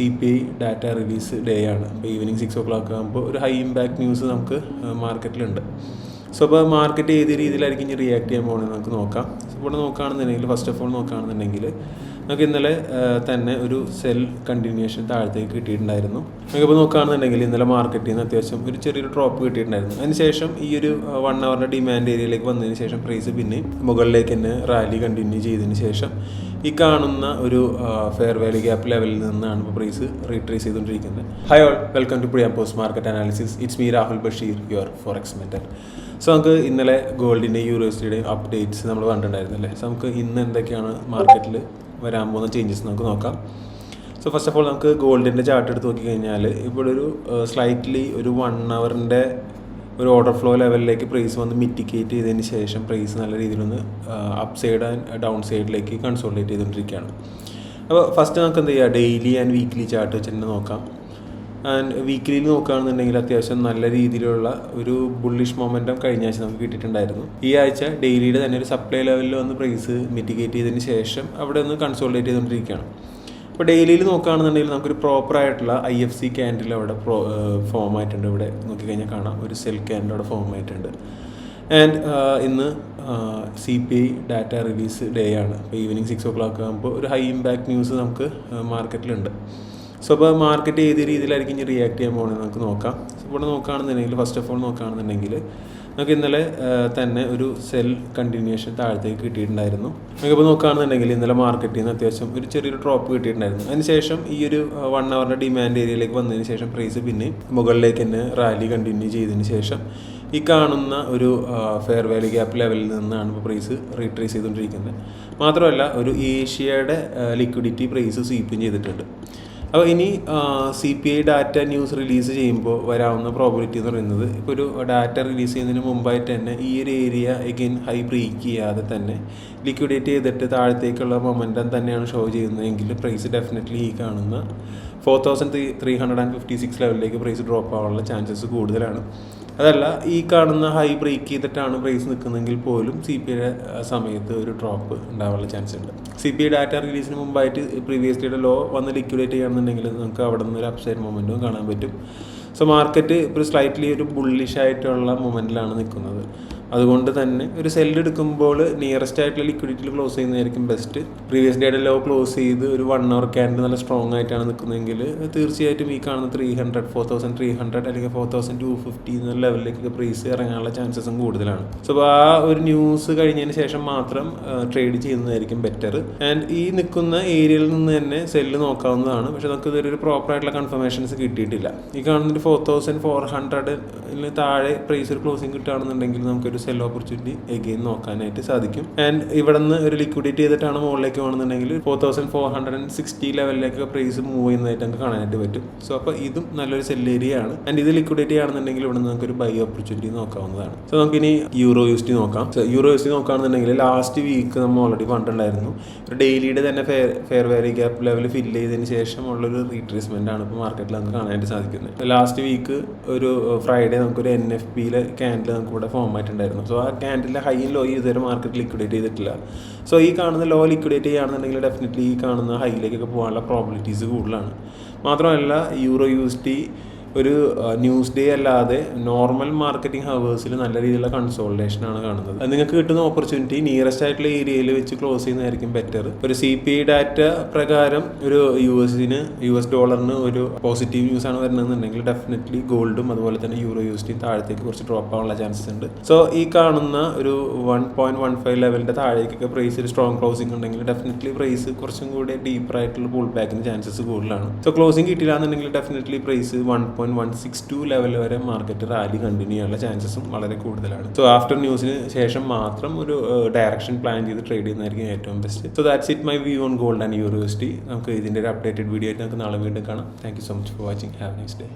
CPI data release day ആണ്. അപ്പോൾ evening 6 o'clock ആകുമ്പോൾ ഒരു ഹൈ ഇമ്പാക്ട് ന്യൂസ് നമുക്ക് മാർക്കറ്റിലുണ്ട്. സോ അപ്പോൾ മാർക്കറ്റ് ഏത് രീതിയിലായിരിക്കും ഇനി റിയാക്ട് ചെയ്യാൻ പോകുന്നത് നമുക്ക് നോക്കാം. ഇവിടെ നോക്കുകയാണെന്നുണ്ടെങ്കിൽ ഫസ്റ്റ് ഓഫ് ഓൾ നോക്കുകയാണെന്നുണ്ടെങ്കിൽ നമുക്ക് ഇന്നലെ തന്നെ ഒരു സെൽ കണ്ടിന്യൂഷൻ താഴത്തേക്ക് കിട്ടിയിട്ടുണ്ടായിരുന്നു. നമുക്കിപ്പോൾ നോക്കുകയാണെന്നുണ്ടെങ്കിൽ ഇന്നലെ മാർക്കറ്റിൽ നിന്ന് അത്യാവശ്യം ഒരു ചെറിയൊരു ഡ്രോപ്പ് കിട്ടിയിട്ടുണ്ടായിരുന്നു. അതിനുശേഷം ഈ ഒരു 1 hour ഡിമാൻഡ് ഏരിയയിലേക്ക് വന്നതിന് ശേഷം പ്രൈസ് പിന്നെ മുകളിലേക്ക് തന്നെ റാലി കണ്ടിന്യൂ ചെയ്തതിന് ശേഷം ഈ കാണുന്ന ഒരു ഫെയർ വാല്യൂ ഗ്യാപ്പ് ലെവലിൽ നിന്നാണ് ഇപ്പോൾ പ്രൈസ് റീട്രേസ് ചെയ്തുകൊണ്ടിരിക്കുന്നത്. Hi all, welcome to pre post market analysis. It's me Rahul Basheer, your forex mentor. So നമുക്ക് ഇന്നലെ ഗോൾഡിൻ്റെ യൂണിവേഴ്സിറ്റിയുടെയും അപ്ഡേറ്റ്സ് നമ്മൾ കണ്ടിട്ടുണ്ടായിരുന്നല്ലേ. സോ നമുക്ക് ഇന്ന് എന്തൊക്കെയാണ് മാർക്കറ്റിൽ വരാൻ പോകുന്ന ചേഞ്ചസ് നമുക്ക് നോക്കാം. സോ ഫസ്റ്റ് ഓഫ് ഓൾ നമുക്ക് ഗോൾഡിൻ്റെ ചാർട്ട് എടുത്ത് നോക്കിക്കഴിഞ്ഞാൽ ഇപ്പോൾ ഒരു സ്ലൈറ്റ്ലി ഒരു 1 hour ഒരു ഓർഡർ ഫ്ലോ ലെവലിലേക്ക് പ്രൈസ് വന്ന് മിറ്റിഗേറ്റ് ചെയ്തതിന് ശേഷം പ്രൈസ് നല്ല രീതിയിലൊന്ന് അപ്പ് സൈഡ് ആൻഡ് ഡൗൺ സൈഡിലേക്ക് കൺസോളിഡേറ്റ് ചെയ്തുകൊണ്ടിരിക്കുകയാണ്. അപ്പോൾ ഫസ്റ്റ് നമുക്ക് എന്ത് ചെയ്യുക, ഡെയിലി ആൻഡ് വീക്ക്ലി ചാർട്ട് വെച്ച് തന്നെ നോക്കാം. ആൻഡ് വീക്കിലിയിൽ നോക്കുകയാണെന്നുണ്ടെങ്കിൽ അത്യാവശ്യം നല്ല രീതിയിലുള്ള ഒരു ബുള്ളിഷ് മൊമെൻറ്റം കഴിഞ്ഞ ആഴ്ച നമുക്ക് കിട്ടിയിട്ടുണ്ടായിരുന്നു. ഈ ആഴ്ച ഡെയിലിയുടെ തന്നെ ഒരു സപ്ലൈ ലെവലിൽ വന്ന് പ്രൈസ് മിറ്റിഗേറ്റ് ചെയ്തതിന് ശേഷം അവിടെ ഒന്ന് കൺസോളിഡേറ്റ് ചെയ്തുകൊണ്ടിരിക്കുകയാണ്. ഇപ്പോൾ ഡെയിലിയിൽ നോക്കുകയാണെന്നുണ്ടെങ്കിൽ നമുക്കൊരു പ്രോപ്പറായിട്ടുള്ള IFC ക്യാൻഡിൽ അവിടെ ഫോം ആയിട്ടുണ്ട്. ഇവിടെ നോക്കിക്കഴിഞ്ഞാൽ കാണാം ഒരു സെൽ ക്യാൻഡിൽ അവിടെ ഫോം ആയിട്ടുണ്ട്. ആൻഡ് ഇന്ന് CPI ഡാറ്റ റിലീസ് ഡേ ആണ്. അപ്പോൾ ഈവനിങ് 6 o'clock ആകുമ്പോൾ ഒരു ഹൈ ഇമ്പാക്ട് ന്യൂസ് നമുക്ക് മാർക്കറ്റിലുണ്ട്. സോ അപ്പോൾ മാർക്കറ്റ് ഏത് രീതിയിലായിരിക്കും ഇനി റിയാക്ട് ചെയ്യാൻ പോകുന്നത് നമുക്ക് നോക്കാം. ഇവിടെ നോക്കുകയാണെന്നുണ്ടെങ്കിൽ ഫസ്റ്റ് ഓഫ് ഓൾ നോക്കുകയാണെന്നുണ്ടെങ്കിൽ നമുക്ക് ഇന്നലെ തന്നെ ഒരു സെൽ കണ്ടിന്യൂഷൻ താഴത്തേക്ക് കിട്ടിയിട്ടുണ്ടായിരുന്നു. നമുക്കിപ്പോൾ നോക്കുകയാണെന്നുണ്ടെങ്കിൽ ഇന്നലെ മാർക്കറ്റിൽ നിന്ന് അത്യാവശ്യം ഒരു ചെറിയൊരു ഡ്രോപ്പ് കിട്ടിയിട്ടുണ്ടായിരുന്നു. അതിനുശേഷം ഈ ഒരു 1 hour ഡിമാൻഡ് ഏരിയയിലേക്ക് വന്നതിന് ശേഷം പ്രൈസ് പിന്നെ മുകളിലേക്ക് തന്നെ റാലി കണ്ടിന്യൂ ചെയ്തതിന് ശേഷം ഈ കാണുന്ന ഒരു ഫെയർ വാല്യൂ ഗ്യാപ്പ് ലെവലിൽ നിന്നാണ് ഇപ്പോൾ പ്രൈസ് റീട്രേസ് ചെയ്തുകൊണ്ടിരിക്കുന്നത്. മാത്രമല്ല ഒരു ഏഷ്യയുടെ ലിക്വിഡിറ്റി പ്രൈസ് സ്വീപ്പും ചെയ്തിട്ടുണ്ട്. അപ്പോൾ ഇനി CPI ഡാറ്റ ന്യൂസ് റിലീസ് ചെയ്യുമ്പോൾ വരാവുന്ന പ്രോബിലിറ്റി എന്ന് പറയുന്നത് ഇപ്പോൾ ഒരു ഡാറ്റ റിലീസ് ചെയ്യുന്നതിന് മുമ്പായിട്ട് തന്നെ ഈ ഒരു ഏരിയ എഗെയിൻ ഹൈ ബ്രേക്ക് ചെയ്യാതെ തന്നെ ലിക്വിഡേറ്റ് ചെയ്തിട്ട് താഴത്തേക്കുള്ള മൊമെൻറ്റം തന്നെയാണ് ഷോ ചെയ്യുന്നതെങ്കിൽ പ്രൈസ് ഡെഫിനറ്റ്ലി ഈ കാണുന്ന 4356 ലെവലിലേക്ക് പ്രൈസ് ഡ്രോപ്പ് ആവാനുള്ള ചാൻസസ് കൂടുതലാണ്. അതല്ല ഈ കാണുന്ന ഹൈ ബ്രേക്ക് ചെയ്തിട്ടാണ് പ്രൈസ് നിൽക്കുന്നതെങ്കിൽ പോലും CPIയുടെ സമയത്ത് ഒരു ഡ്രോപ്പ് ഉണ്ടാവാനുള്ള ചാൻസ് ഉണ്ട്. CPI ഡാറ്റ റിലീസിന് മുമ്പായിട്ട് പ്രീവിയസ് ഡേയുടെ ലോ വന്ന് ലിക്വിഡേറ്റ് ചെയ്യുകയാണെന്നുണ്ടെങ്കിൽ നമുക്ക് അവിടെ നിന്ന് ഒരു അപ്സൈഡ് മൊമെൻറ്റും കാണാൻ പറ്റും. സോ മാർക്കറ്റ് ഇപ്പോൾ സ്ലൈറ്റ്ലി ഒരു ബുള്ളിഷ് ആയിട്ടുള്ള മൊമെൻറ്റിലാണ് നിൽക്കുന്നത്. അതുകൊണ്ട് തന്നെ ഒരു സെല്ല് എടുക്കുമ്പോൾ നിയറസ്റ്റ് ആയിട്ടുള്ള ലിക്വിഡിറ്റിയിൽ ക്ലോസ് ചെയ്യുന്നതായിരിക്കും ബെസ്റ്റ്. പ്രീവിയസ് ഡേയുടെ ലോ ക്ലോസ് ചെയ്ത് ഒരു 1 hour ക്യാൻഡിൽ നല്ല സ്ട്രോങ് ആയിട്ടാണ് നിൽക്കുന്നതെങ്കിൽ തീർച്ചയായിട്ടും ഈ കാണുന്ന 300, 4300 അല്ലെങ്കിൽ 4250 എന്ന ലെവലിലേക്കൊക്കെ പ്രൈസ് ഇറങ്ങാനുള്ള ചാൻസസും കൂടുതലാണ്. സോ ആ ഒരു ന്യൂസ് കഴിഞ്ഞതിന് ശേഷം മാത്രം ട്രേഡ് ചെയ്യുന്നതായിരിക്കും ബെറ്റർ. ആൻഡ് ഈ നിൽക്കുന്ന ഏരിയയിൽ നിന്ന് തന്നെ സെല്ല് നോക്കാവുന്നതാണ്. പക്ഷെ നമുക്ക് ഇതൊരു പ്രോപ്പർ ആയിട്ടുള്ള കൺഫർമേഷൻസ് കിട്ടിയിട്ടില്ല. ഈ കാണുന്നൊരു 4400 താഴെ പ്രൈസ് ഒരു ക്ലോസിങ് കിട്ടുകയാണെന്നുണ്ടെങ്കിൽ നമുക്കൊരു സെൽ ഓപ്പർച്യൂണിറ്റി എഗെയിൻ നോക്കാനായിട്ട് സാധിക്കും. ആൻഡ് ഇവിടെ നിന്ന് ഒരു ലിക്വിഡിറ്റി ചെയ്തിട്ടാണ് മുകളിലേക്ക് വേണമെന്നുണ്ടെങ്കിൽ 4460 ലെവലിലേക്ക് പ്രൈസ് മൂവ് ചെയ്യുന്നതായിട്ട് നമുക്ക് കാണാനായിട്ട് പറ്റും. സോ അപ്പോൾ ഇതും നല്ലൊരു സെൽ ഏരിയ ആണ്. ആൻഡ് ഇത് ലിക്വിഡേറ്റ് ചെയ്യുകയാണെന്നുണ്ടെങ്കിൽ ഇവിടെ നിന്ന് നമുക്കൊരു ബൈ ഓപ്പർച്യൂണിറ്റി നോക്കാവുന്നതാണ്. സോ നമുക്കിനി EURUSD നോക്കാം. സോ EURUSD നോക്കുകയാണെന്നുണ്ടെങ്കിൽ ലാസ്റ്റ് വീക്ക് നമ്മൾ ഓൾറെഡി കണ്ടിട്ടുണ്ടായിരുന്നു. ഒരു ഡെയിലിയുടെ തന്നെ fair value gap level fill ചെയ്തതിന് ശേഷം ഉള്ളൊരു റീട്രേസ്മെന്റ് ആണ് ഇപ്പോൾ മാർക്കറ്റിൽ നമുക്ക് കാണാനായിട്ട് സാധിക്കുന്നത്. ലാസ്റ്റ് വീക്ക് ഒരു ഫ്രൈഡേ നമുക്കൊരു NFPയിലെ ക്യാൻഡിൽ നമുക്ക് ഇവിടെ ഫോം ആയിട്ടുണ്ടായിരുന്നു. സോ ആ ക്യാൻഡിലെ ഹൈ ലോ ഇതുവരെ മാർക്കറ്റ് ലിക്വിഡേറ്റ് ചെയ്തിട്ടില്ല. സോ ഈ കാണുന്ന ലോ ലിക്വിഡേറ്റ് ചെയ്യുകയാണെന്നുണ്ടെങ്കിൽ ഡെഫിനറ്റ്ലി ഈ കാണുന്ന ഹൈയിലേക്കൊക്കെ പോകാനുള്ള പ്രോബിലിറ്റീസ് കൂടുതലാണ്. മാത്രമല്ല EURUSD ഒരു ന്യൂസ് ഡേ അല്ലാതെ നോർമൽ മാർക്കറ്റിംഗ് ഹവേഴ്സിൽ നല്ല രീതിയിലുള്ള കൺസോളിഡേഷനാണ് കാണുന്നത്. നിങ്ങൾക്ക് കിട്ടുന്ന ഓപ്പർച്യൂണിറ്റി നിയറസ്റ്റ് ആയിട്ടുള്ള ഏരിയയിൽ വെച്ച് ക്ലോസ് ചെയ്യുന്നതായിരിക്കും ബെറ്റർ. ഒരു CPI ഡാറ്റ പ്രകാരം ഒരു US ഡോളറിന് ഒരു പോസിറ്റീവ് ന്യൂസ് ആണ് വരുന്നതെന്നുണ്ടെങ്കിൽ ഡെഫിനറ്റ്ലി ഗോൾഡും അതുപോലെ തന്നെ EURUSD താഴത്തേക്ക് കുറച്ച് ഡ്രോപ്പ് ആവാനുള്ള ചാൻസസ് ഉണ്ട്. സോ ഈ കാണുന്ന ഒരു 1.15 ലെവലിൻ്റെ താഴേക്കൊക്കെ പ്രൈസ് ഒരു സ്ട്രോങ് ക്ലോസിംഗ് ഉണ്ടെങ്കിൽ ഡെഫിനറ്റ്ലി പ്രൈസ് കുറച്ചും കൂടി ഡീപ്പർ ആയിട്ടുള്ള പുൾ ബാക്കിന് ചാൻസസ് കൂടുതലാണ്. സോ ക്ലോസിംഗ് കിട്ടില്ല എന്നുണ്ടെങ്കിൽ ഡെഫിനറ്റ്ലി പ്രൈസ് 1.162 ലെവൽ വരെ മാർക്കറ്റ് റാലി കണ്ടിന്യൂ ചെയ്യാനുള്ള ചാൻസസും വളരെ കൂടുതലാണ്. സോ ആഫ്റ്റർ ന്യൂസിന് ശേഷം മാത്രം ഒരു ഡയറക്ഷൻ പ്ലാൻ ചെയ്ത് ട്രേഡ് ചെയ്യുന്നതായിരിക്കും ഏറ്റവും best. So that's it my view on gold and EURUSD. നമുക്ക് ഇതിൻ്റെ ഒരു അപ്ഡേറ്റഡ് വീഡിയോ ആയിട്ട് നമുക്ക് നാളെ വീണ്ടും കാണാം. Thank you so much for watching. Have A nice day.